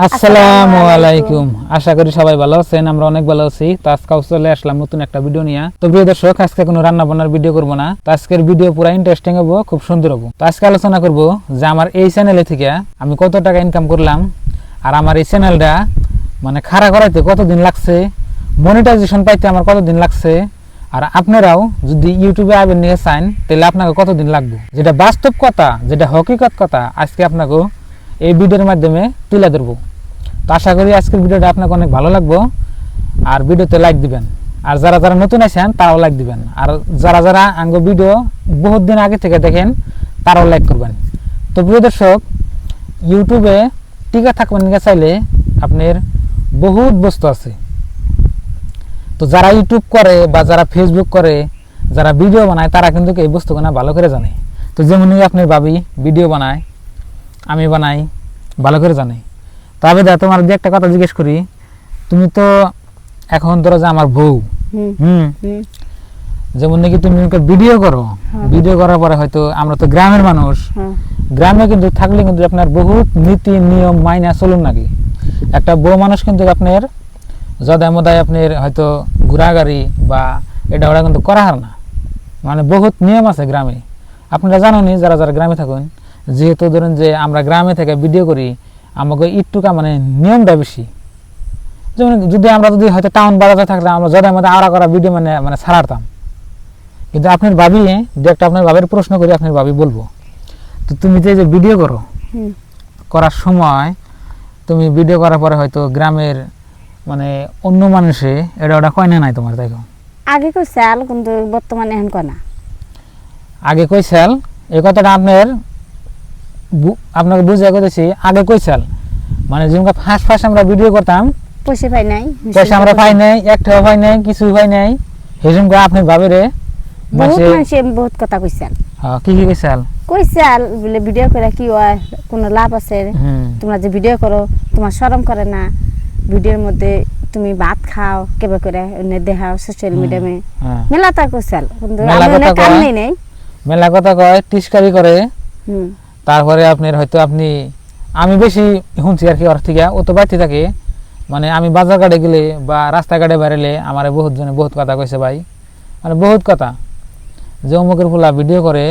আসসালামু আলাইকুম। আশা করি সবাই ভালো আছেন, আমরা অনেক ভালো আছি। তো আজকে চলে আসলাম নতুন একটা ভিডিও নিয়ে। তো প্রিয় দর্শক, আজকে কোনো রান্না বান্নার ভিডিও করব না। তো আজকের ভিডিও পুরো ইন্টারেস্টিং হবে, খুব সুন্দর হবে। তো আজকে আলোচনা করব যে আমার এই চ্যানেলে থেকে আমি কত টাকা ইনকাম করলাম, আর আমার এই চ্যানেলটা মানে খাড়া করাইতে কতদিন লাগছে, মনিটাইজেশন পাইতে আমার কতদিন লাগছে, আর আপনারাও যদি ইউটিউবে আবেন নিয়ে চান তাহলে আপনাকে কতদিন লাগবে, যেটা বাস্তব কথা, যেটা হকিকত কথা, আজকে আপনাকে এই ভিডিওর মাধ্যমে তুলে ধরবো। তো আশা করি আজকের ভিডিওটা আপনাকে অনেক ভালো লাগবে, আর ভিডিওতে লাইক দিবেন, আর যারা যারা নতুন আছেন তারাও লাইক দিবেন, আর যারা যারা আঙ্গ ভিডিও বহুত দিন আগে থেকে দেখেন তারাও লাইক করবেন। তো প্রিয় দর্শক, ইউটিউবে টিকা থাকবেন নিয়ে চাইলে আপনার বহুত বস্তু আছে। তো যারা ইউটিউব করে বা যারা ফেসবুক করে, যারা ভিডিও বানায়, তারা কিন্তু এই বস্তুগুলো ভালো করে জানে। তো যেমন আপনার ভাবি ভিডিও বানায়, আমি বানাই, ভালো করে জানি। তবে দা তোমার যে একটা কথা জিজ্ঞেস করি, তুমি তো এখন ধরো যে আমার বউ, যেমন নাকি তুমি ভিডিও করো, ভিডিও করার পরে হয়তো আমরা তো গ্রামের মানুষ, গ্রামে কিন্তু থাকলে কিন্তু আপনার বহুত নীতি নিয়ম মাইনা চলুন নাকি। একটা বউ মানুষ কিন্তু আপনার যদায় মদায় আপনার হয়তো ঘোরাগাড়ি বা এটা ওরা কিন্তু করা হয় না, মানে বহুত নিয়ম আছে গ্রামে। আপনারা জানেনই যারা যারা গ্রামে থাকুন, যেহেতু ধরুন যে আমরা গ্রামে থেকে ভিডিও করি, আমাকে একটুকা মানে নিয়মটা বেশি। যেমন যদি আমরা যদি হয়তো টাউন বাজারে থাকলে আমরা যদের মধ্যে আড়া করা ভিডিও মানে ছাড়াতাম। কিন্তু আপনার ভাবি, যে একটা আপনার ভাবের প্রশ্ন করি, আপনার ভাবি বলবো, তো তুমি যে ভিডিও করো, করার সময় তুমি ভিডিও করার পরে হয়তো গ্রামের মানে অন্য মানুষে এটা ওটা কয় না নাই তোমার, তাই আগে কইছাল কিন্তু বর্তমানে এখন কয় না। আগে কইছাল এই কথাটা আপনাকে বুঝিয়ে কইতেছি, আগে কইছাল মানে যেমন ফার্স্ট আমরা ভিডিও করতাম, পয়সা পাই নাই, পয়সা আমরা পাই নাই, একটাও পাই নাই, কিছুই পাই নাই, সেরকম আপনি ভাবেরে বহুত কথা কইছাল। কি কি কইছাল? কইছাল বলে ভিডিও করে কি হয়, কোনো লাভ আছে? তোমরা যে ভিডিও করো তোমার শরম করে না? ভিডিওর মধ্যে তুমি ভাত খাও কেবে করে দেখাও সোশ্যাল মিডিয়ামে, মেলা তা কইছাল। কিন্তু কাম নেই, মেলা কথা কয়, টিস্কারি করে। তারপরে আপনার হয়তো আমি বেশি শুনছি আর কি ওর থেকে, ও তো বাড়তে থাকে, মানে আমি বাজার ঘাটে গেলে বা রাস্তাঘাটে বেরোলে আমার বহুত জনে বহুত কথা কইছে ভাই, মানে বহুত কথা, যে অমুকের ফুলা ভিডিও করে,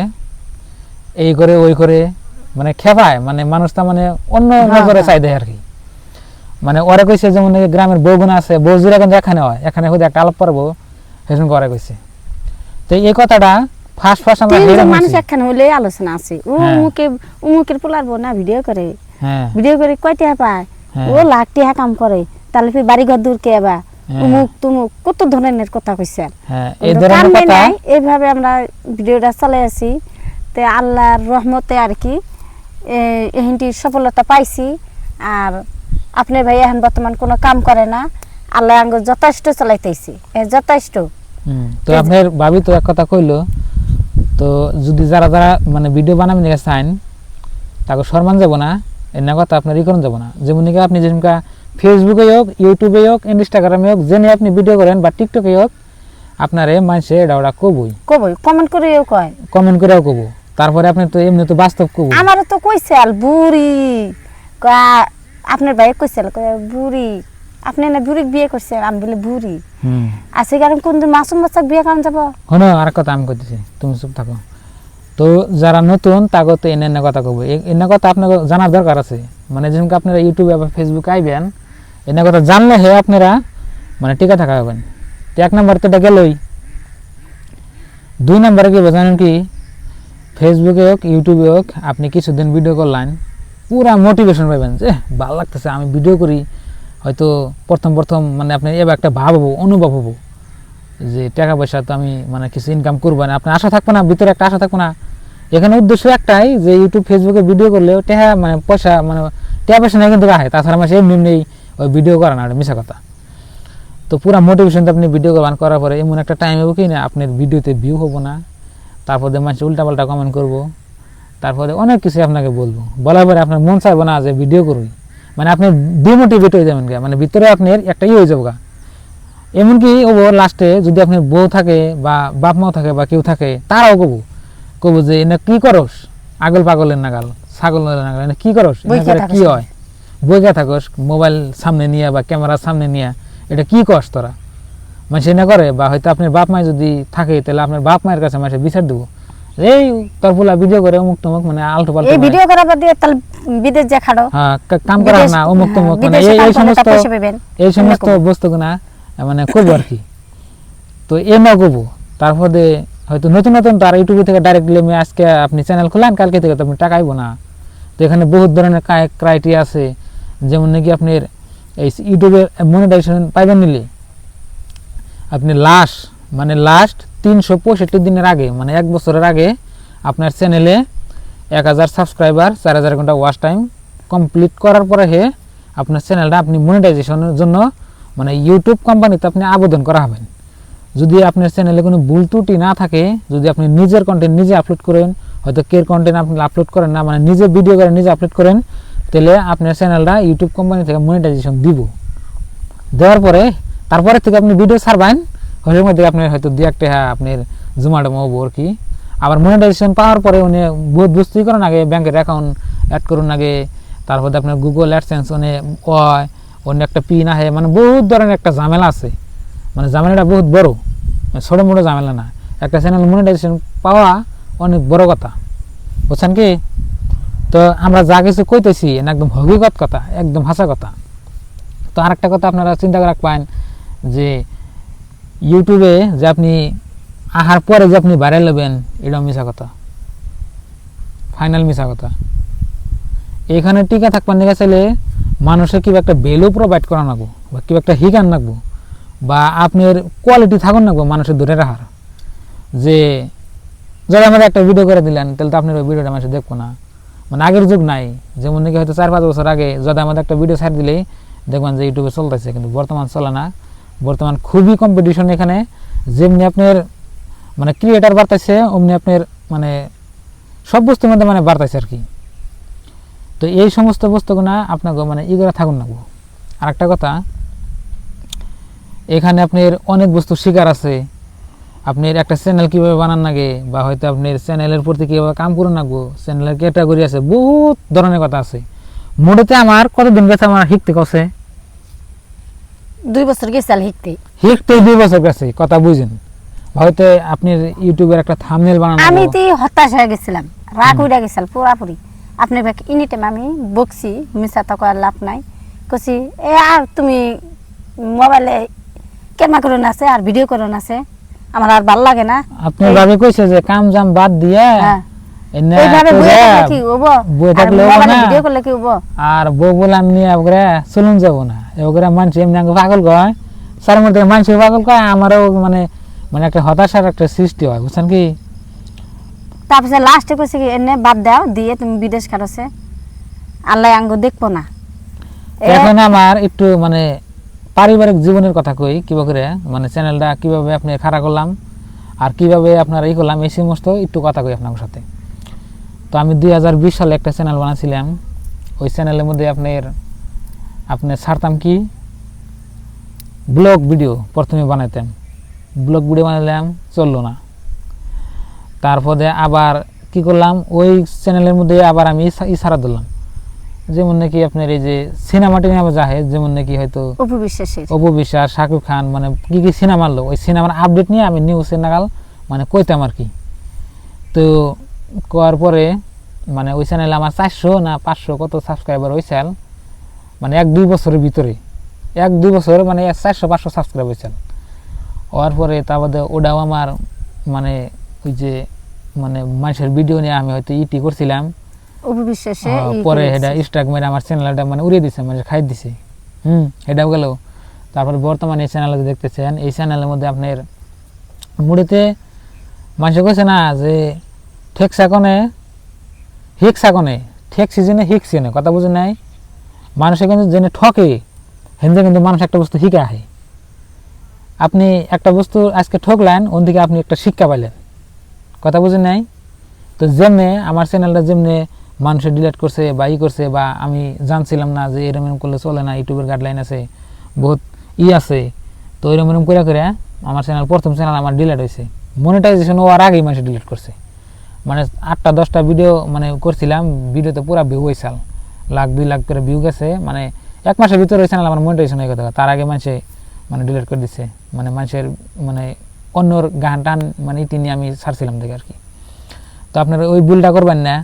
এই করে ওই করে, মানে খেপায়, মানে মানুষ তা মানে অন্য নজরে চাই দেয় আর কি। মানে ওরা কইছে যেমন গ্রামের বউগুনা আছে, বউজিরা কিন্তু এখানে হয়, এখানে হয়তো একটা আলাপ পারবো, সেরকম করে কইছে। তো এই কথাটা ফার্স্ট আমরা মানুষ একখানে হইলে আলোচনা আছে, উমুকের পোলার বউ না ভিডিও করে, ভিডিও করে কয় টাকা পায়, ও লাখ টাকা কাম করে, তাহলে ফির বাড়ি ঘর দূর কে বা উমুক তুমুক কত ধরনের কথা কইছে। এইভাবে আমরা ভিডিওটা চালাই আছি। তে আল্লাহর রহমতে আর কি এহিনটি সফলতা পাইছি। আর আপনার ভাই এখন বর্তমান কোনো কাম করে না, আল্লাহ আঙ্গ যথেষ্ট চালাইতেছি, যথেষ্ট। তো আপনার ভাবি তো এক কথা কইলো, তো যদি যারা যারা মানে ভিডিও বানাবেন চান তাকে সম্মান যাব না, এনে কথা আপনার ই করুন যাব না। যেমন আপনি যেমন ফেসবুকে হোক, ইউটিউবে হোক, ইনস্টাগ্রামে হোক, জেনে আপনি ভিডিও করেন বা টিকটকে হোক, আপনারে মানুষে এটা ওটা কবই কমেন্ট করেও কয়, কমেন্ট করেও কব। তারপরে আপনি তো এমনি তো বাস্তব কব। আমারও তো কইছাল বুড়ি, আপনার ভাই কইছাল বুড়ি, আপনি না বুড়ি বিয়ে করছেন, আমি বলে বুড়ি আছে কারণ কোন মাসুম বাচ্চা বিয়ে কারণ যাবো। হনো আর কথা আমি কইতেছি, তুমি চুপ থাকো। তো যারা নতুন তাকে তো এনে কথা কব, এনে কথা আপনার জানার দরকার আছে। মানে যেমন আপনারা ইউটিউবে বা ফেসবুকে আইবেন, এনে কথা জানলে হে আপনারা মানে টিকা থাকা হবেন। তো এক নম্বর তো এটা গেলই। 2 নম্বরে কি জানেন কি, ফেসবুকে হোক ইউটিউবে হোক আপনি কিছুদিন ভিডিও করলেন, পুরা মোটিভেশন পাবেন যে ভালো লাগতেছে আমি ভিডিও করি। হয়তো প্রথম মানে আপনি এবার একটা ভাব হবো, অনুভব হবো যে টাকা পয়সা তো আমি মানে কিছু ইনকাম করবো না, আপনার আশা থাকবো না, ভিতরে একটা আশা থাকবো না। এখানে উদ্দেশ্য একটাই যে ইউটিউব ফেসবুকে ভিডিও করলেও টাকা মানে পয়সা মানে টাকা পয়সা নেই কিন্তু রাখে, তাছাড়া আমার এমনি ওই ভিডিও করা না, মিশা কথা। তো পুরা মোটিভেশন আপনি ভিডিও করার পরে এমন একটা টাইম হবো কি না আপনার ভিডিওতে ভিউ হবো না, তারপরে মানুষ উল্টাপাল্টা কমেন্ট করবো, তারপরে অনেক কিছু আপনাকে বলবো, বলার পরে আপনার মন চাইবো না যে ভিডিও করুন, মানে আপনি ডিমোটিভেট হয়ে যাবেন, মানে ভিতরে আপনার একটা হয়ে যাবো গা। এমনকি ও লাস্টে যদি আপনার বউ থাকে বা বাপ মাও থাকে বা কেউ থাকে, তারাও কব যে এনে কি করস, আগল পাগলের নাগাল, ছাগলের নাগাল, এনে কি করস, কি হয় বইকা থাকস মোবাইল সামনে নিয়ে বা ক্যামেরার সামনে নিয়ে, এটা কি কষ্ট তোরা? মানুষ না করে, বা হয়তো আপনার বাপ মায় যদি থাকে তাহলে আপনার বাপ মায়ের কাছে মানুষ বিচার দেবো, এই তোর পোলা ভিডিও করে অমুক তমুক, মানে আলটু পাল্টু, এই ভিডিও করা বাদ দিয়ে তাহলে বিদেশ যা খাড়ো, হ্যাঁ কাম করা না অমুক তমুক, মানে এই সমস্ত বস্তুগুনা মানে করবো আর কি। তো এ না করবো, তারপরে হয়তো নতুন নতুন তার ইউটিউব থেকে ডাইরেক্টলি আমি আজকে আপনি চ্যানেল খুলেন, কালকে থেকে তো আপনি টাকা আইব না। তো এখানে বহুত ধরনের ক্রাইটেরিয়া আছে, যেমন নাকি আপনার এই ইউটিউবে মনিটাইজেশন পাইবেন নিলে আপনি লাস্ট 365 দিনের আগে, মানে 1 বছরের আগে আপনার চ্যানেলে 1000 সাবস্ক্রাইবার, 4000 ঘন্টা ওয়াচ টাইম কমপ্লিট করার পরে আপনার চ্যানেলটা আপনি মনিটাইজেশনের জন্য মানে ইউটিউব কোম্পানিতে আপনি আবেদন করা হবেন। যদি আপনার চ্যানেলে কোনো ভুল ত্রুটি না থাকে, যদি আপনি নিজের কন্টেন্ট নিজে আপলোড করেন, হয়তো কের কন্টেন্ট আপনি আপলোড করেন না, মানে নিজে ভিডিও করে নিজে আপলোড করেন, তাহলে আপনার চ্যানেলটা ইউটিউব কোম্পানি থেকে মনিটাইজেশন দিব। দেওয়ার পরে তারপরে থেকে আপনি ভিডিও ছাড়বেন, হয়ে মধ্যে আপনার হয়তো 2-1 টাকা আপনার জোম্যাটো মো আর কি। আবার মনিটাইজেশন পাওয়ার পরে উনি বহুত বুঝতেই করেন আগে, ব্যাংকের অ্যাকাউন্ট অ্যাড করুন আগে, তারপরে আপনার গুগল অ্যাডসেন্স অন্য একটা পিন আহে, মানে বহুত ধরনের একটা ঝামেলা আছে, মানে ঝামেলাটা বহুত বড়, ছোটো মোটো ঝামেলা না। একটা চ্যানেল মনিটাইজেশন পাওয়া অনেক বড় কথা, বুঝছেন কি? তো আমরা যা কিছু কইতেছি একদম হকিকত কথা, একদম হাসা কথা। তো আর একটা কথা আপনারা চিন্তা করে রাখবেন যে ইউটিউবে যে আপনি আহার পরে যে আপনি ভাইরাল হবেন, এটা মিশা কথা, ফাইনাল মিশা কথা। এখানে টিকা থাকবার নিয়ে চাইলে মানুষের কিবা একটা ভ্যালু প্রোভাইড করা নাগবো, বা কিবা একটা হিগান নাগবো, বা আপনার কোয়ালিটি থাকুন নাগবো মানুষের ধরে রাখার। যে যদি আমাদের একটা ভিডিও করে দিলেন, তাহলে তো আপনার ওই ভিডিওটা মানুষ দেখবো না, মানে আগের যুগ নাই। যেমন নাকি হয়তো 4-5 বছর আগে যদি আমাদের একটা ভিডিও ছাড় দিলেই দেখবেন যে ইউটিউবে চলতেছে, কিন্তু বর্তমান চলে না। বর্তমান খুবই কম্পিটিশন এখানে, যেমনি আপনার মানে ক্রিয়েটার বাড়তেছে, অমনি আপনার মানে সব বস্তুর মধ্যে মানে বাড়তেছে আর কি। তো এই সমস্ত বস্তুগুলো আপনাকে মানে ইগোরা থাকুন না। আর একটা কথা, এখানে আপনার অনেক বস্তু শিকার আছে। আপনার একটা চ্যানেল কীভাবে বানান লাগে, বা হয়তো আপনার চ্যানেলের প্রতি কীভাবে কাম করুন লাগবো, চ্যানেলের ক্যাটাগরি আছে, বহুত ধরনের কথা আছে। মোটেতে আমার কতদিন গেছে আমার শিখতে কছে 2 বছর গেছাল শিখতে 2 বছর গেছে, কথা বুঝেন। হয়তো আপনার ইউটিউবের একটা থাম্বনেল বানানো, আমি তো হতাশ হয়ে গেছিলাম, রাগ উড়ে গেছিল পুরাপুরি। আপনার এনি টাইম আমি বকছি, মিছা তো করার লাভ নাই, কছি এ আর তুমি মোবাইলে ক্যামেরা করে আছে আর ভিডিও করে আছে, আমার আর ভাল লাগে না। আপনি ভাবে কইছে যে কাম জাম বাদ দিয়ে এইভাবে কি হবো, মোবাইলে ভিডিও করলে কি হবো, আর বউ বলাম নিয়ে ওগরে চলুন যাবো না, ওগরে মানুষ এমনি পাগল কয়, সার মধ্যে মানুষ পাগল কয়, আমারও মানে মানে একটা হতাশার একটা সৃষ্টি হয়, বুঝছেন কি? তারপরে লাস্টে কইছে কি এনে বাদ দাও দিয়ে তুমি বিদেশ কাটছে, আল্লাহ আঙ্গ দেখবো না। এখন আমার একটু মানে পারিবারিক জীবনের কথা কই, কিভাবে করে মানে চ্যানেলটা কিভাবে আপনি খাড়া করলাম আর কিভাবে আপনার এই করলাম, এই সমস্ত একটু কথা কই আপনার সাথে। তো আমি 2020 সালে একটা চ্যানেল বানাছিলাম। ওই চ্যানেলের মধ্যে আপনার ছাড়তাম কি ব্লগ ভিডিও, প্রথমে বানাইতাম ব্লগ ভিডিও, বানালাম চললো না। তারপরে আবার কি করলাম, ওই চ্যানেলের মধ্যে আবার আমি ছাড়া দিলাম, যেমন নাকি আপনার এই যে সিনেমা টিনেমা যাহে, যেমন নাকি হয়তো অপু বিশ্বাস, শাকিব খান, মানে কি কি সিনেমা আনলো, ওই সিনেমার আপডেট নিয়ে আমি নিউজের নাগাল মানে কইতাম আর কি। তো করার পরে মানে ওই চ্যানেলে আমার 400 না 500 কত সাবস্ক্রাইবার হয়েছিল, মানে 1-2 বছরের ভিতরে, 1-2 বছর মানে 400-500 সাবস্ক্রাইবার হয়েছিল। হওয়ার পরে তারপরে ওটাও আমার মানে ওই যে মানে মানুষের ভিডিও নিয়ে আমি হয়তো ইটি করছিলাম, পরে এটা স্ট্রাইক মেরে আমার চ্যানেলটা মানে উড়িয়ে দিছে, মানে খাই দিছে। এটাও গেল। তারপরে বর্তমানে এই চ্যানেলটা দেখতেছেন, এই চ্যানেলের মধ্যে আপনার মুড়িতে মানুষ কইছে না যে ঠেকসাকনে হিকসাকনে ঠেক সিজনে হিক সিজনে, কথা বুঝে নাই। মানুষে কিন্তু জেনে ঠকে হেন্দে কিন্তু মানুষ একটা বস্তু শিখে আহে। আপনি একটা বস্তু আজকে ঠকলেন, ওদিকে আপনি একটা শিক্ষা পাইলেন, কথা বুঝে নাই। তো যেমনে আমার চ্যানেলটা যেমনে মানুষে ডিলিট করছে বা করছে, বা আমি জানছিলাম না যে এরকম করলে চলে না, ইউটিউবের গাইডলাইন আছে, বহুত আছে। তো এরকম করে করে আমার চ্যানেল, প্রথম চ্যানেল আমার ডিলিট হয়েছে, মনিটাইজেশন হওয়ার আগেই মানুষ ডিলিট করছে। মানে 8টা-10টা ভিডিও মানে করছিলাম, ভিডিওতে পুরা ভিউ হয়েছিল, লাখ 2 লাখ করে ভিউ গেছে, মানে 1 মাসের ভিতরে ওই চ্যানেল আমার মনিটাইজেশন হয়ে গেছে। তার আগে মানুষে মানে ডিলিট করে দিচ্ছে, মানে মানুষের মানে অন্যর গান টান মানে ইতি নিয়ে আমি ছাড়ছিলাম দেখে আর কি। তো আপনারা ওই ভুলটা করবেন না,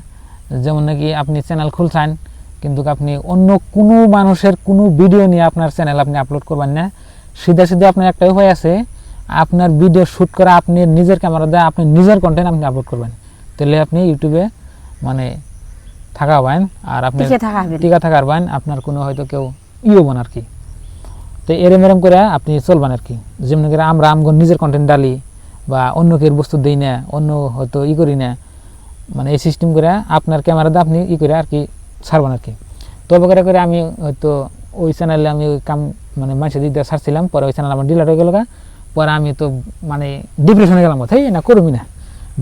যেমন নাকি আপনি চ্যানেল খুলছেন কিন্তু আপনি অন্য কোনো মানুষের কোনো ভিডিও নিয়ে আপনার চ্যানেল আপনি আপলোড করবেন না। সিধা সিধা আপনার একটা উপায় আছে, আপনার ভিডিও শ্যুট করা আপনি নিজের ক্যামেরা দিয়ে আপনি নিজের কন্টেন্ট আপনি আপলোড করবেন, তাহলে আপনি ইউটিউবে মানে থাকা হবেন আর আপনি টিকা থাকা হবেন, আপনার কোনো হয়তো কেউ হবেন আর কি। তো এরম এরম করে আপনি চলবেন আর কি। যেমন করে আমরা আমগর নিজের কন্টেন্ট ডালি বা অন্য কেউ বস্তু দিই না, অন্য হয়তো করি না, মানে এই সিস্টেম করে আপনার ক্যামেরা দিয়ে আপনি করে আর কি ছাড়বেন আর কি। তবে করে করে আমি হয়তো ওই চ্যানেলে আমি ওই কাম মানে মানুষের দিক দিয়ে ছাড়ছিলাম, পরে ওই চ্যানেল আমার ডিলিট হয়ে গেল। পরে আমি তো মানে ডিপ্রেশনে গেলাম, হেই না করবি না,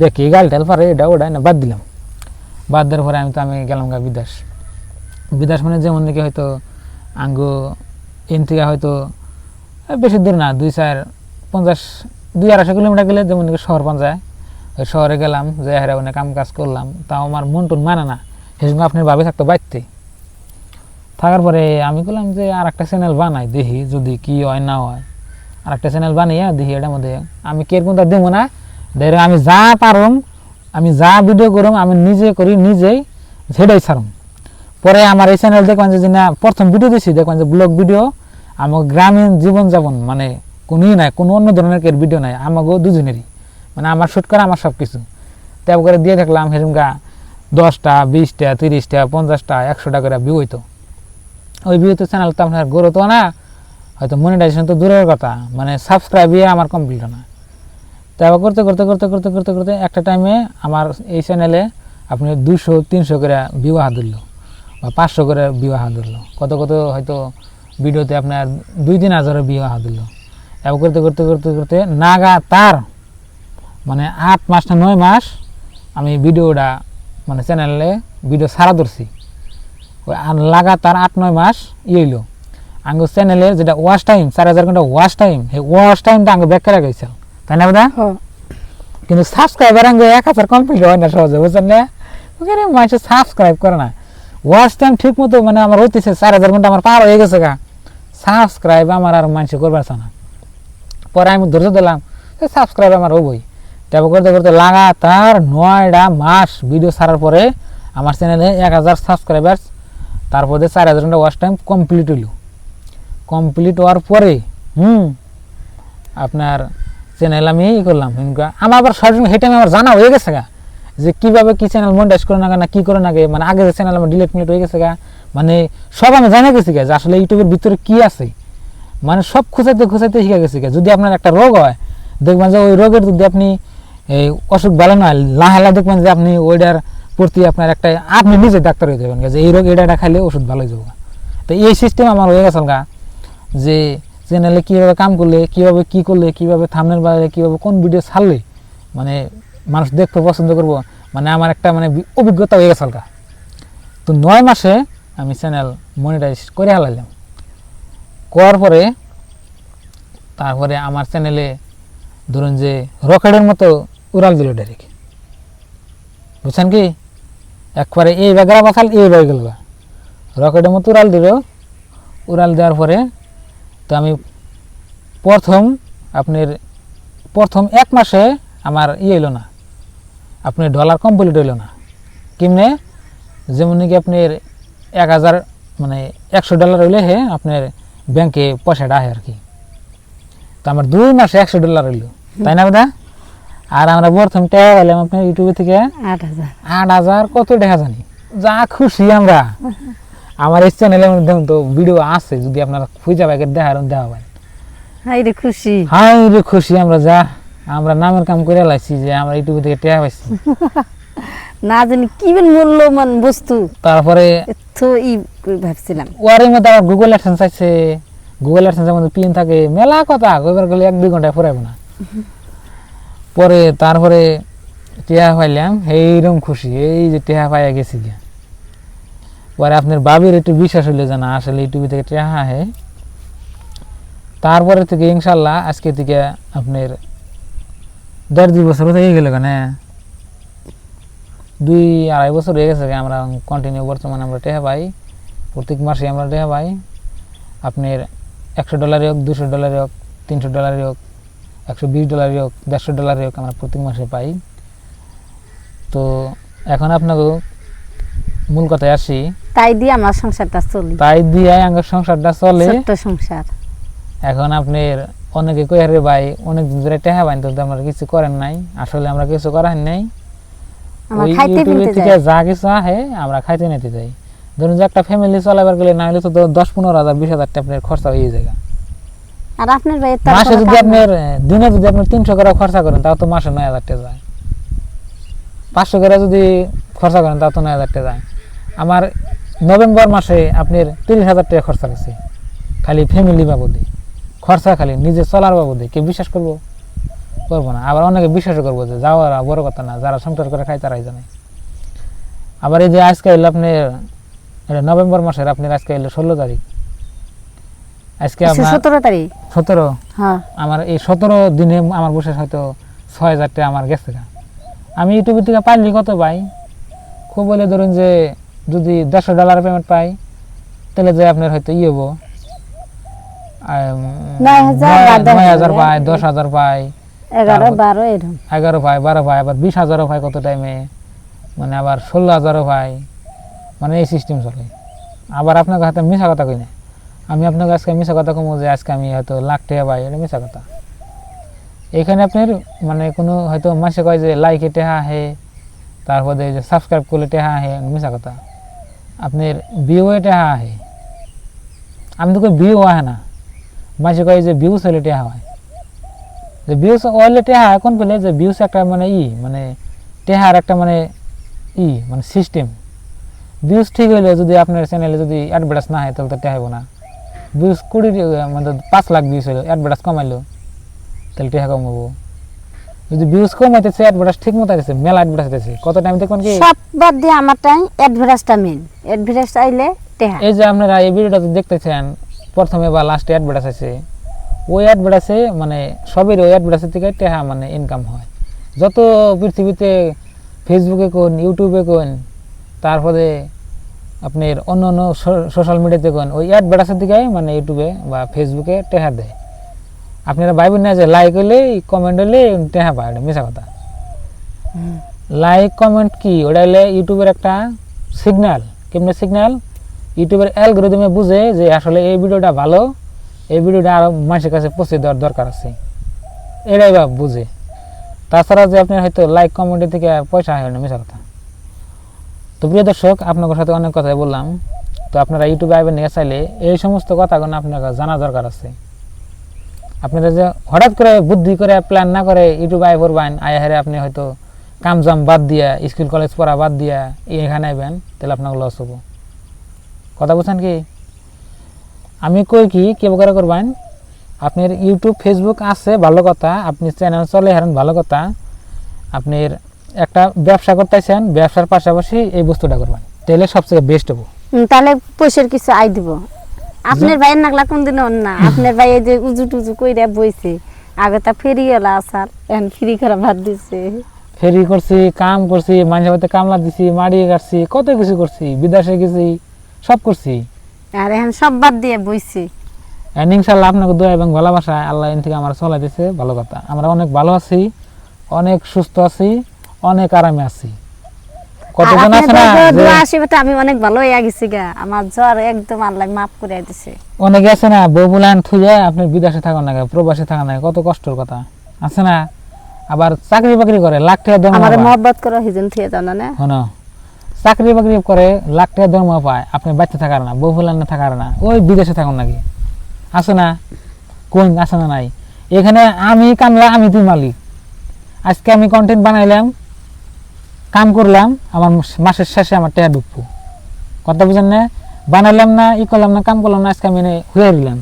দেখি গাল টাল পারে এটা ওটা না, বাদ দিলাম। বাদ দেওয়ার পরে আমি গেলাম বিদেশ। বিদেশ মানে যেমন নাকি হয়তো আঙ্গো এন থেকে হয়তো বেশি দূর না, 250-250 কিলোমিটার গেলে যেমন নাকি শহর পঞ্চায়, ওই শহরে গেলাম, যে হারে ওখানে কাম কাজ করলাম, তাও আমার মন টন মানে না। সেই সঙ্গে আপনার ভাবে থাকতো বাড়তে থাকার পরে আমি বললাম যে আর একটা চ্যানেল বানাই, দেখি যদি কি হয় না হয়। আর একটা চ্যানেল বানিয়ে দেখি এটার মধ্যে আমি কেরকমটা দেবো না, আমি যা পারুম, আমি যা ভিডিও করুম আমি নিজে করি, নিজেই সেটাই ছাড়ুম। পরে আমার এই চ্যানেল দেখবেন যে না প্রথম ভিডিও দিয়েছি, দেখবেন যে ব্লগ ভিডিও, আমার গ্রামীণ জীবনযাপন, মানে কোনোই নাই, কোনো অন্য ধরনের ভিডিও নাই, আমাকেও দুজনেরই, মানে আমার শ্যুট করা আমার সব কিছু ট্যাব করে দিয়ে দেখলাম সেরকম 10টা 20টা 30টা 50টা 100টা করে ভিউ হইতো। ওই ভিউতে চ্যানেল তো আপনার গ্রো তো না, হয়তো মনিটাইজেশন তো দূরের কথা, মানে সাবস্ক্রাইবই আমার কমপ্লিট না। তারপর করতে করতে করতে করতে করতে করতে একটা টাইমে আমার এই চ্যানেলে আপনি 200-300 করে ভিউ হাত ধরলো বা 500 করে ভিউ হাত ধরলো, কত কত হয়তো ভিডিওতে আপনার 2-3 হাজারের ভিউ হাত ধরলো। এবার করতে করতে করতে করতে নাগা তার মানে 8 মাস না 9 মাস আমি ভিডিওটা মানে চ্যানেলে ভিডিও সারা ধরছি। ওই লাগাতার 8-9 মাস হইলো আঙ্গো চ্যানেলের যেটা ওয়াচ টাইম 4000 ঘন্টা ওয়াচ টাইম, এই ওয়াচ টাইমটা আঙ্গো ব্যাক করে গেছে, তাই না দাদা? কিন্তু সাবস্ক্রাইবার আঙ্গো 1000 কমপ্লিট হয় না সহজে, বুঝছেন না? ওখানে মানুষ সাবস্ক্রাইব করে না, ওয়াচ টাইম ঠিক মতো মানে আমার হইতেছে 4000 ঘন্টা আমার পার হয়ে গেছে গা, সাবস্ক্রাইব আমার আর মানুষ করবার না। পরে আমি ধৈর্য দিলাম, সাবস্ক্রাইব আমার হবই। তারপর করতে করতে লাগাতার 9টা মাস ভিডিও ছাড়ার পরে আমার চ্যানেলে 1000 সাবস্ক্রাইবার, তারপরে 4000 ঘন্টা ওয়াচ টাইম কমপ্লিট হইল। কমপ্লিট হওয়ার পরে আপনার চ্যানেল আমি করলাম, আমার আবার সঠিক সেই টাইমে আমার জানা হয়ে গেছে গা যে কীভাবে কী চ্যানেল মনিটাইজ করে না না কী করে না, মানে আগে যে চ্যানেল আমার ডিলিট হয়ে গেছে গা, মানে সব আমি জানা গেছি গা যে আসলে ইউটিউবের ভিতরে কী আছে, মানে সব খুঁচাইতে খুঁচাইতে শিখে গেছি গা। যদি আপনার একটা রোগ হয় দেখবেন যে ওই রোগের যদি আপনি এই অসুখ ভালো নয় লাহালা দেখবেন যে আপনি ওইটার প্রতি আপনার একটা আপনি নিজে ডাক্তার হয়ে যাবেন যে এই রোগ এটা খাইলে ওষুধ ভালো হয়ে যাবে। তো এই সিস্টেম আমার হয়ে গেছে গা যে চ্যানেলে কীভাবে কাম করলে, কীভাবে কী করলে, কীভাবে থাম্বনেল বানালে, কীভাবে কোন ভিডিও ছাড়লে মানে মানুষ দেখতে পছন্দ করবো, মানে আমার একটা মানে অভিজ্ঞতা হয়ে গেছে গা। তো 9 মাসে আমি চ্যানেল মনিটাইজ করে হালাইলাম। করার পরে তারপরে আমার চ্যানেলে ধরুন যে রকেটের মতো উড়াল দিল ডাইরেক্ট, বুঝছেন কি? একবারে এই ব্যাগরা বাসাল এই ব্যাগ গেল, রকেটের মতো উড়াল দিল। উড়াল দেওয়ার পরে তো আমি প্রথম 1 মাসে আমার হইল না, আপনি ডলার কমপ্লিট হইল না। কেমনে? যেমন নাকি আপনার 1000 মানে $100 হইলে হে আপনার ব্যাংকে পয়সাটা আহে আর কি। তো আমার 2 মাসে $100 হইল, তাই না দাদা? আর আমরা প্রথম টাকা পাইলাম আপনার ইউটিউবে থেকে 8,000 কত টাকা জানি, যা খুশি আমরা। আমার এই চ্যানেলের মধ্যে তো ভিডিও আছে, যদি আপনারা খুঁজে পাই দেখা পাই। হাই রে খুশি আমরা, যা আমরা নামের কাম করে লাইছি যে আমরা ইউটিউব থেকে টাকা পাইছি না জানি কি মূল্যবান বস্তু। তারপরে তো ভাবছিলাম ওয়ারের মধ্যে আবার গুগল অ্যাডসেন্স আছে, গুগল অ্যাডসেন্সের মধ্যে পিন থাকে, মেলা কথা কইবার গেলে 1-2 ঘন্টায় ফুরাইব না। পরে তারপরে টিয়া পাইলাম, এইরকম খুশি এই যে টিয়া পাইয়া গেছি গিয়া। পরে আপনার বাবির একটু বিশ্বাস হইলে যে না আসলে ইউটিউব থেকে টিয়া আহে। তারপরে থেকে ইনশাল্লাহ আজকে থেকে আপনার 1.5-2 বছর হয়ে গেল, কেন 2-2.5 বছর হয়ে গেছে আমরা কন্টিনিউ বর্তমানে আমরা টিয়া পাই। প্রত্যেক মাসে আমরা টাকা পাই আপনার $100 হোক, $200 হোক, $300 হোক, $120 হোক, $150 হোক, আমরা প্রত্যেক মাসে পাই। তো এখন আপনাকে মূল কথায় আসি, তাই দিয়ে আমার সংসারটা চলে, তাই দিয়ে আমার সংসারটা চলে। ছোট্ট সংসার। এখন আপনার অনেকে কই আরে ভাই অনেক দিন ধরে টাকা পাইন, তো আমরা কিছু করেন নাই। আসলে আমরা কিছু করার নাই, আমার ওই খাইতে ইউটিউবে পিনতে থেকে যায়। যা কিছু আহে আমরা খাইতে নিতে যাই। ধরুন যে একটা ফ্যামিলি চলাবার গেলে না হলে তো 10-15 হাজার 20 হাজার টাকা আপনার খরচা হয়ে যায়। আর আপনার ভাই মাসে যদি আপনার দিনে যদি আপনি 300 করে খরচা করেন তাও তো মাসে 9,000 টাকা যায়। 500 করে যদি খরচা করেন তাও তো 9,000 টাকা যায়। আমার নভেম্বর মাসে আপনার 30,000 টাকা খরচা গেছে খালি ফ্যামিলি বাবদে, খরচা খালি নিজে চলার বাবদে। কেউ বিশ্বাস করবো? করবো না। আবার অনেকে বিশ্বাস করবো যে যাওয়ার বড় কথা না, যারা সংসার করে খায় তারাই জানে। আবার এই যে আজকে এলো আপনার নভেম্বর মাসের আপনার আজকে এলো 16 তারিখ, আজকে আপনার 17 তারিখ। 17। হ্যাঁ, আমার এই 17 দিনে আমার বসে হয়তো 6,000 টাকা আমার গেছে। আমি ইউটিউব থেকে পাইলি কত পাই? খুব বলে ধরুন যে যদি $150 পেমেন্ট পাই তাহলে যে আপনার হয়তো ই হবো 9,000 পাই, 10,000 পাই, 11 12 এরকম। 11 পাই, 12 পাই, আবার 20,000 পাই কত টাইমে, মানে আবার 16,000 পাই। মানে এই সিস্টেম চলে। আবার আপনাকে হাতে মিশা কথা কই না, আমি আপনাকে আজকে মিশা কথা কমো যে আজকে আমি হয়তো লাখ টাকা পাই, এটা মিশা কথা। এখানে আপনার মানে কোনো হয়তো মাসে কয় যে লাইকে টেহা আহে, তারপরে যে সাবস্ক্রাইব করলে টেহা আহে, মিশা কথা। আপনার ভিউ টেহা আহে, আমি তো কই ভিউ আহে না, মাসে কয় যে ভিউস হলে টেহা হয়। যে ভিউস হলে টেহা এখন পেলে যে ভিউস একটা মানে মানে টেহার একটা মানে মানে সিস্টেম। ভিউজ ঠিক হইলে যদি আপনার চ্যানেলে যদি অ্যাডভার্টাইজ না হয় তাহলে তো টেহা হইব না। ভিউজ 20 মানে 5 লাখ ভিউজ হইলো, অ্যাডভার্টাইজ কমাইলো তাহলে টেহা কম হবো। যদি ভিউজ কম হইতেছে, অ্যাডভার্টাইজ ঠিক মতো আছে, মেলা অ্যাডভার্টাইজ আছে, কত টাইম দেখুন কি সব বাদ দিয়ে আমার টাইম অ্যাডভার্টাইজটা মেইন। অ্যাডভার্টাইজ আইলে টেহা। এই যে আপনারা এই ভিডিওটা দেখতেছেন প্রথমে বা লাস্টে অ্যাডভার্টাইজ আছে, ওই অ্যাডভার্টাইজে মানে সবের ওই অ্যাডভার্টাইজ থেকে টেহা মানে ইনকাম হয়। যত পৃথিবীতে ফেসবুকে কোন, ইউটিউবে কোন, তারপরে আপনার অন্য অন্য সোশ্যাল মিডিয়াতে কোন, ওই অ্যাডভার্টাইজের দিকে মানে ইউটিউবে বা ফেসবুকে টেহা দেয়। আপনারা ভাইবেন না যে লাইক হইলে কমেন্ট হইলে টেহা পায়, এটা মিশা কথা। লাইক কমেন্ট কি, ওটা হলে ইউটিউবের একটা সিগন্যাল। কেমন সিগন্যাল? ইউটিউবের অ্যালগরিদমে বুঝে যে আসলে এই ভিডিওটা ভালো, এই ভিডিওটা আরো মানুষের কাছে পৌঁছে দেওয়ার দরকার আছে, এটাই বা বুঝে। তাছাড়া যে আপনার হয়তো লাইক কমেন্টের থেকে পয়সা হয় না, মিশা কথা। তো প্রিয় দর্শক, আপনাদের সাথে অনেক কথাই বললাম। তো আপনারা ইউটিউবে আইবেন নিয়ে চাইলে এই সমস্ত কথাগুলো আপনার জানা দরকার আছে। আপনারা যে হঠাৎ করে বুদ্ধি করে প্ল্যান না করে ইউটিউবে আয় পড়বেন, আয় হারে আপনি হয়তো কামজাম বাদ দিয়া, স্কুল কলেজ পড়া বাদ দিয়া এখানে আইবেন, তাহলে আপনাকে লস হবো। কথা বুঝছেন কি? আমি কই কি প্রকারে করবেন, আপনার ইউটিউব ফেসবুক আছে ভালো কথা, আপনি চ্যানেল চলে হারেন ভালো কথা। আপনার একটা ব্যবসা করতেছেন, ব্যবসার পাশাপাশি এই বস্তুটা করবেন, তাহলে সবচেয়ে বেস্ট হবো। তাহলে পয়সার কিছু আই দিব। আপনার ভাইয়ের নাগলা কোনদিন না, আপনার ভাই এই যে উজু টুজু কইরা বইছে, আগে তা ফেরি এলা আসার, এখন ফ্রি করা বাদ দিছে। ফেরি করছি, কাম করছি, মানুষের বাড়িতে কামলা দিছি, মাড়ি কাটছি, কত কিছু করছি, বিদেশে গেছি, সব করছি। আর এখন সব বাদ দিয়ে বইছে। ইনশাআল্লাহ আপনাকে দোয়া এবং ভালোবাসায় আল্লাহ এন থেকে আমার চলাই দিচ্ছে, ভালো কথা। আমরা অনেক ভালো আছি, অনেক সুস্থ আছি, অনেক আরামে আছি। কতজন আছে না দোয়া আশীর্বাদে আমি অনেক ভালো হয়ে গেছি গা, আমার জ্বর একদম আল্লাহ মাফ করে দিছে। অনেকে আছে না বউ বুলান থুয়ে আপনি বিদেশে থাকেন না, প্রবাসে থাকেন না, কত কষ্টের কথা আছে না। আবার চাকরি বাকরি করে লাখ টাকা দরমা আমারে পায়, মহব্বত করো হিজন থিয়ে জানো না। শোনো, চাকরি বাকরি করে লাখ টাকা দরমা পায়, আপনি বাচ্চা থাকার না, বউ বুলান থাকার না, ওই বিদেশে থাকুন নাকি, আছে না? কোন আছে না? নাই। এখানে আমি কামলা, আমি তুই মালিক। আজকে আমি কন্টেন্ট বানাইলাম, কাম করলাম, আমার মাসের শেষে আমার টাকা ঢুকবো। কথা বুঝেন না? বানাইলাম না, করলাম না, কাম করলাম না, আজকে আমি হয়ে দিলাম,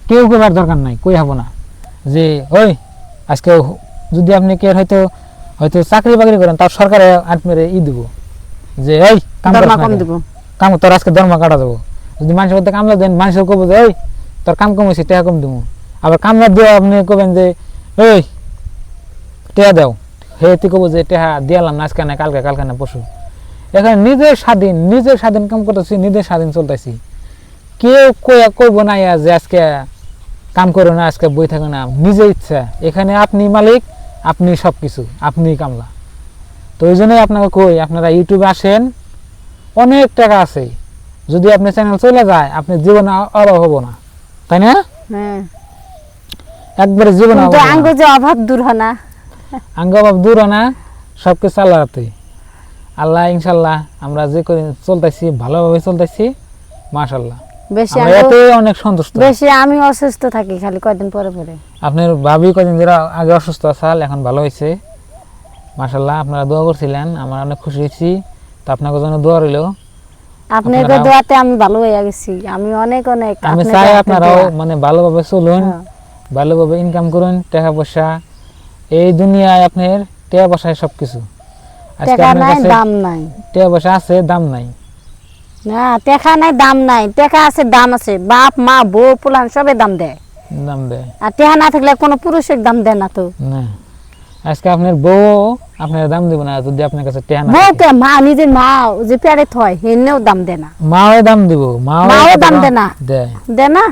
কেউ করবার দরকার নাই, কই হবো না যে ওই আজকে যদি আপনি কে হয়তো হয়তো চাকরি বাকরি করেন, তার সরকারে আপনার দিব যে এই কাম কম দিব, কাম তোর আজকে দরমা কাটা দেবো। যদি মানুষের মধ্যে কামলা দেন, মানুষের কবো যে ওই তোর কাম কম হয়েছে, টাকা কম দেবো। আবার কামলা দিয়ে আপনি কবেন যে ওই টাকা দাও, হে তুই কবো যে টাকা দিয়ালাম না, আজকে না কালকে, কালকে না পরশু। এখন নিজের স্বাধীন কাম করতেছি, নিজের স্বাধীন চলতেছি। কেউ কইব না যে আজকে কাম করো না, আজকে বই থাকো না, নিজের ইচ্ছা। এখানে আপনি মালিক, আপনি সবকিছু, আপনি কামলা। তো ওই জন্যই আপনাকে কই, আপনারা ইউটিউবে আসেন, অনেক টাকা আছে। যদি আপনি চ্যানেল চলে যায়, আপনি জীবনে অভাব হবো না, তাই না? হ্যাঁ, একবারে জীবনে আঙ্গ যে অভাব দূর হয় না, আঙ্গ অভাব দূর হয় না, সবকিছু আল্লাহতে। আল্লাহ ইনশাল্লাহ আমরা যে করে চলতেছি, ভালোভাবে চলতেছি, মাশাআল্লাহ। বেশি আমরা এতে অনেক সন্তুষ্ট। বেশি আমি অসুস্থ থাকি খালি কয়দিন পরে পরে। আপনার ভাবি কয়দিন ধরে আগে অসুস্থ আসাল, এখন ভালো হয়েছে, মাশাআল্লাহ। আপনারা দোয়া করছিলেন, আমরা অনেক খুশি হয়েছি। তো আপনাদের জন্য দোয়া রইল। আপনাদের দোয়াতে আমি ভালো হয়ে গেছি। আমি অনেক আমি চাই আপনারাও মানে ভালোভাবে চলুন, ভালোভাবে ইনকাম করুন, টাকা পয়সা। এই দুনিয়ায় আপনার টাকা পয়সায় সবকিছু। টাকা নাই দাম নাই, টাকা পয়সা আছে দাম নাই। না টাকা নাই দাম নাই, টাকা আছে দাম আছে। বাপ মা বউ পোলান সবে দাম দেয়, আর টাকা না থাকলে কোনো পুরুষের দাম দেয় না। তো না, আজকে আপনার বউ আপনার দাম দিব না যদি আপনার কাছে টাকা না থাকে। বউকে মা, নিজের মা যে পেড়ে থয় হেনেও দাম দেয় না। মাও দাম দিব, মাও দাম দেয় না, দেয় না।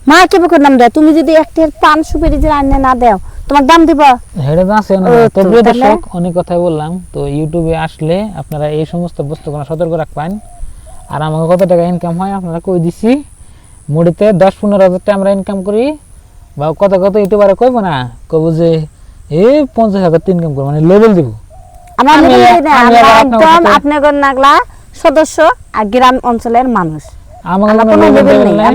মা কি বকর নাম দেয়? তুমি যদি একটার পান সুপারি যে আইনে না দাও, তোমার দাম দিব? হেডে আছে না। তো প্রিয় দর্শক, অনেক কথাই বললাম। তো ইউটিউবে আসলে আপনারা এই সমস্ত বস্তুগুলো সতর্ক রাখবেন। আর আমাকে কত টাকা ইনকাম হয় আপনারা কই দিছি, মুড়িতে 10-15 হাজার টাকা আমরা ইনকাম করি। বা কত ইউটিউবারে কইব না, কইব যে এই 50,000 ইনকাম করব, মানে লেভেল দিব। আমরা একদম আপনাদের নাগলা সদস্য আর গ্রাম অঞ্চলের মানুষ। আমাকে কোনো লেভেল নাই।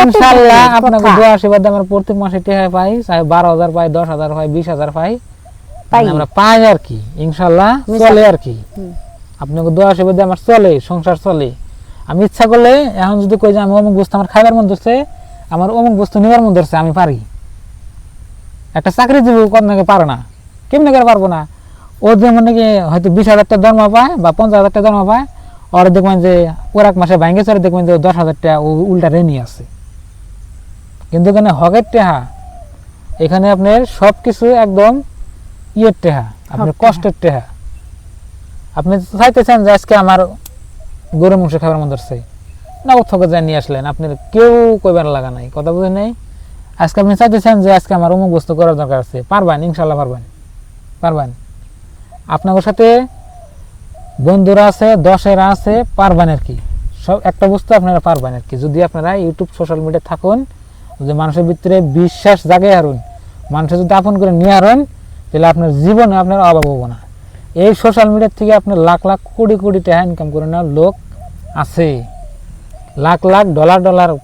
ইনশাআল্লাহ আপনাদের দোয়া আশীর্বাদে আমরা প্রত্যেক মাসে টাকা পাই, চাই 12,000 পাই, 10,000 পাই, 20,000 পাই, আমরা পাই আর কি। ইনশাআল্লাহ চলে আর কি। আপনাদের দোয়া আশীর্বাদে আমার চলে, সংসার চলে। আমি ইচ্ছা করলে এখন যদি কই যে আমি অমুক বস্তু আমার খাইবার মন ধরছে, আমার অমুক বস্তু নেওয়ার মন ধরছে, আমি পারি। একটা চাকরি জীবী কন্যাকে পারে না, কেমনি করে পারবো না? ও যেমন নাকি হয়তো 20,000 টাকা দরমা পায় বা 50,000 টাকা দরমা পায়, আর দেখবেন যে ওর এক মাসে ভাঙ্গে চলে, দেখবেন যে 10,000 টাকা ও উল্টা রেনি আছে। কিন্তু এখানে হকের টেহা, এখানে আপনার সবকিছু একদম ইয়ের টেহা, আপনার কষ্টের টেহা। আপনি চাইতেছেন যে আজকে আমার গরু মাংস খাবার মন ধরছে, না ও থকে যায় নিয়ে আসলেন, আপনার কেউ কইবার লাগা নাই, কথা বুঝে নেই। আজকে আপনি চাইতেছেন যে আজকে আমার অমুক বস্তু করার দরকার আছে, পারবেন, ইনশাল্লাহ পারবেন। আপনাদের সাথে বন্ধুরা আছে, 10-এরা আছে, পারবেন আর কি। সব একটা বস্তু আপনারা পারবেন আর কি, যদি আপনারা ইউটিউব সোশ্যাল মিডিয়া থাকুন, যদি মানুষের ভিতরে বিশ্বাস জাগে হারুন, মানুষের যদি আপন করে নিয়ে হারুন, তাহলে আপনার জীবনে আপনার অভাব হবো না। এই সোশ্যাল মিডিয়া থেকে আপনার লাখ লাখ কোটি টাকা ইনকাম করে নেওয়ার লোক আছে, লাখ লাখ ডলার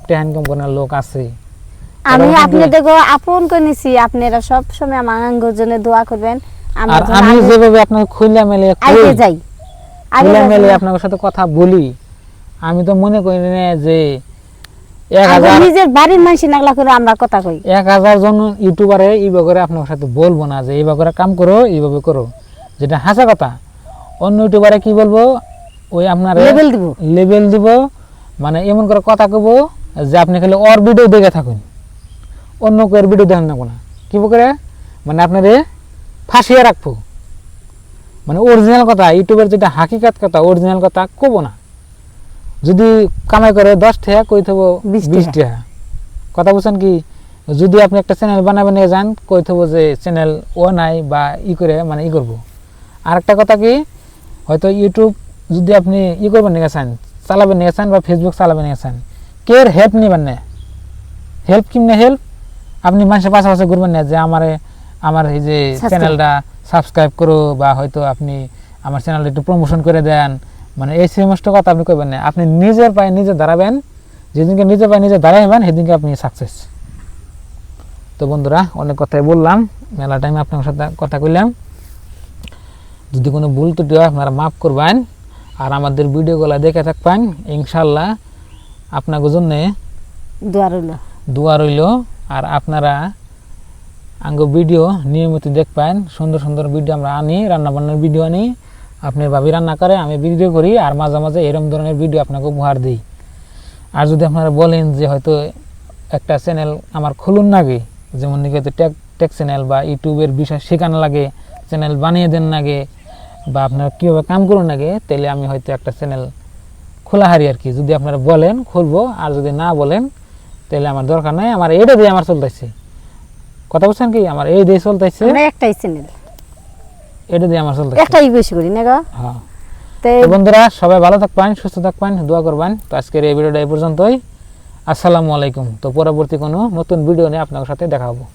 টাকা ইনকাম করে নেওয়ার লোক আছে। আমি আপনাদেরকে আপন করে নিছি, আপনারা সব সময় আমার জন্য দোয়া করবেন। আর আমি যেভাবে আপনাকে খুলে মেলে আপনাদের সাথে কথা বলি, আমি তো মনে করি না যে 1000 নিজের বাড়ির মানুষ নাগলা করে আমরা কথা কই। 1000 জন ইউটিউবারে এইভাবে করে আপনার সাথে বলবো না যে এইভাবে করে কাম করো, এইভাবে করো, যেটা হাসা কথা। অন্য ইউটিউবারে কি বলবো, ওই আপনার লেভেল দিব, মানে এমন করে কথা কব যে আপনি খালি ওর ভিডিও দেখে থাকুন, অন্য কেউ ভিডিও দেখেন না। কি করে মানে আপনারে ফাঁসিয়ে রাখবো, মানে অরিজিনাল কথা, ইউটিউবের যেটা হাকিকাত কথা, অরিজিনাল কথা কব না। যদি কামাই করে 10 টাকা, কই থবো 20 টাকা, কথা বুঝছেন কি? যদি আপনি একটা চ্যানেল বানাবেন নিয়ে যান, কই থবো যে চ্যানেল ও নাই বা করে মানে করবো। আর একটা কথা কি, হয়তো ইউটিউব যদি আপনি করবেন নিয়ে চান, চালাবেন নিয়ে চান, বা ফেসবুক চালাবেন নিয়ে চান, কের হেল্প নিবেন না। হেল্প কিমনে হেল্প, আপনি মানুষের পাশাপাশি ঘুরবেন না যে আমার এই যে চ্যানেলটা সাবস্ক্রাইব করো, বা হয়তো আপনি আমার চ্যানেলটা একটু প্রমোশন করে দেন, মানে এই সমস্ত কথা আপনি করবেন না। আপনি নিজের পায়ে নিজে দাঁড়াবেন, যেদিনকে নিজের পায়ে নিজে দাঁড়াবেন সেদিনকে আপনি সাকসেস। তো বন্ধুরা, অনেক কথাই বললাম, মেলা টাইমে আপনার সাথে কথা কইলাম। যদি কোনো ভুল ত্রুটি হয় আপনারা মাফ করবেন, আর আমাদের ভিডিওগুলো দেখে থাকবেন। ইনশাল্লাহ আপনাদের জন্য দোয়া রইল। আর আপনারা আঙ্গ ভিডিও নিয়মিত দেখবেন, সুন্দর সুন্দর ভিডিও আমরা আনি, রান্নাবান্নার ভিডিও আনি। আপনি ভাবি রান্না করে, আমি ভিডিও করি, আর মাঝে মাঝে এরকম ধরনের ভিডিও আপনাকে উপহার দিই। আর যদি আপনারা বলেন যে হয়তো একটা চ্যানেল আমার খুলুন নাকি, যেমন নাকি হয়তো টেক চ্যানেল বা ইউটিউবের বিষয় শেখানো লাগে, চ্যানেল বানিয়ে দেন নাগে বা আপনারা কীভাবে কাম করুন নাগে, তাহলে আমি হয়তো একটা চ্যানেল খোলা হারি আর কি। যদি আপনারা বলেন খুলবো, আর যদি না বলেন তাহলে আমার দরকার নাই। আমার এইটা দিয়ে আমার চলতেছে, কথা বলছেন কি, আমার এই দিয়ে চলতেছে, আমরা একটাই চ্যানেল, এটা দিয়ে আমার চলতেছে। একটাই বেশি করি না গো। হ্যাঁ, তো তো বন্ধুরা সবাই ভালো থাকবেন, সুস্থ থাকবেন, দোয়া করবেন। তো আজকের এই ভিডিওটা এই পর্যন্তই। আসসালামু আলাইকুম। তো পরবর্তী কোনো নতুন ভিডিও নিয়ে আপনাদের সাথে দেখা হবো।